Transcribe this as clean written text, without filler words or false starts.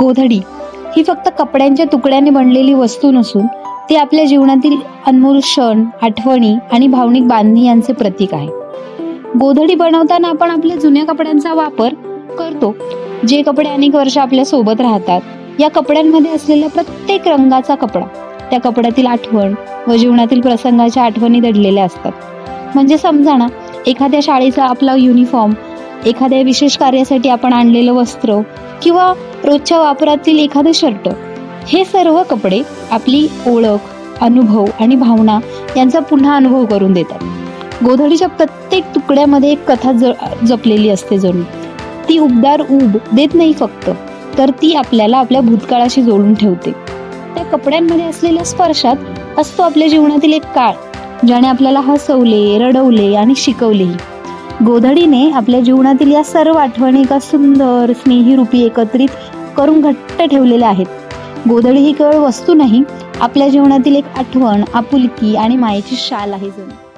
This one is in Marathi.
गोधडी ही फक्त कपड्यांच्या तुकड्याने बनलेली वस्तू नसून ती आपल्या जीवनातील अनमोल क्षण, आठवणी आणि भावनिक बांधणी यांचे प्रतीक आहे. गोधडी बनवताना आपण आपल्या जुन्या कपड्यांचा वापर करतो, जे कपडे अनेक वर्ष आपल्या सोबत राहतात. या कपड्यांमध्ये असलेल्या प्रत्येक रंगाचा कपडा त्या कपड्यातील आठवण व जीवनातील प्रसंगाच्या आठवणी दडलेल्या असतात. म्हणजे समजा ना, एखाद्या शाळेचा आपला युनिफॉर्म, एखाद्या विशेष कार्यासाठी आपण आणलेलं वस्त्र किंवा रोजच्या वापरातील एखादं शर्ट, हे सर्व कपडे आपली ओळख, अनुभव आणि भावना यांचा पुन्हा अनुभव करून देतात. गोधडीच्या प्रत्येक तुकड्यामध्ये एक कथा जपलेली असते. जणू ती उबदार ऊब देत नाही फक्त, तर ती आपल्याला आपल्या भूतकाळाशी जोडून ठेवते. त्या कपड्यांमध्ये असलेल्या स्पर्शात असतो आपल्या जीवनातील एक काळ, ज्याने आपल्याला हसवले, रडवले आणि शिकवलेही. गोधडीने आपल्या जीवनातील या सर्व आठवणी एका सुंदर स्नेही रूपी एकत्रित करून घट्ट ठेवलेल्या आहेत. गोधडी ही केवळ वस्तू नाही, आपल्या जीवनातील एक आठवण, आपुलकी आणि मायेची शाल आहे जणू.